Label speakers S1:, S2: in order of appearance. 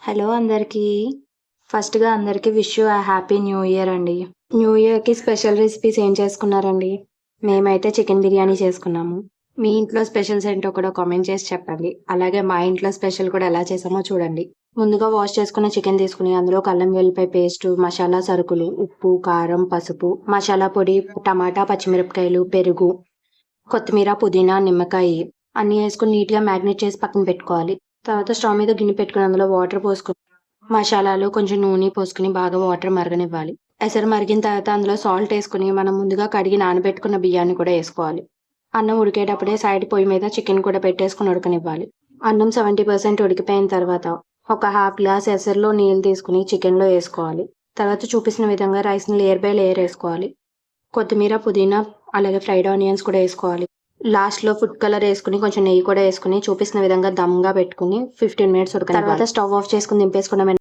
S1: Hello అందరికీ. ఫస్ట్‌గా అందరికీ wish you a happy new year అండి. న్యూ ఇయర్‌కి స్పెషల్ రెసిపీస్ ఏం చేసుకున్నారండి? మేమైతే చికెన్ బిర్యానీ చేసుకున్నాము. మీ ఇంట్లో స్పెషల్స్ ఏంటో కూడా కామెంట్ చేసి చెప్పండి. అలాగే మా ఇంట్లో స్పెషల్ కూడా ఎలా చేసామో చూడండి. ముందుగా వాష్ చేసుకున్న చికెన్ తీసుకుని అందులోకి అల్లం వెల్లిపాయ పేస్టు, మసాలా సరుకులు, ఉప్పు, కారం, పసుపు, మసాలా పొడి, టమాటా, పచ్చిమిరపకాయలు, పెరుగు, కొత్తిమీర, పుదీనా, నిమ్మకాయ అన్నీ వేసుకొని నీట్‌గా మ్యారినేట్ చేసి పక్కన పెట్టుకోవాలి. తర్వాత స్టవ్ మీద గిన్నె పెట్టుకొని అందులో వాటర్ పోసుకొని మసాలాలు, కొంచెం నూనె పోసుకొని బాగా వాటర్ మరగనివ్వాలి. ఎసరు మరిగిన తర్వాత అందులో సాల్ట్ వేసుకొని మనం ముందుగా కడిగి నానబెట్టుకున్న బియ్యాన్ని కూడా వేసుకోవాలి. అన్నం ఉడికేటప్పుడే సైడ్ పొయ్యి మీద చికెన్ కూడా పెట్టేసుకొని ఉడకనివ్వాలి. అన్నం 70% ఉడికిపోయిన తర్వాత ఒక హాఫ్ గ్లాస్ ఎసరులో నీళ్ళు తీసుకుని చికెన్లో వేసుకోవాలి. తర్వాత చూపిస్తున్న విధంగా రైస్ని లేయర్ బై లేయర్ వేసుకోవాలి. కొత్తిమీర, పుదీనా అలాగే ఫ్రైడ్ ఆనియన్స్ కూడా వేసుకోవాలి. లాస్ట్‌లో ఫుడ్ కలర్ వేసుకొని కొంచెం నెయ్యి కూడా వేసుకొని చూపిస్తున్న విధంగా దమ్‌గా పెట్టుకొని 15 మినిట్స్ ఉడకనివ్వాలి. తర్వాత స్టవ్ ఆఫ్ చేసుకొని దింపేసుకున్నాం.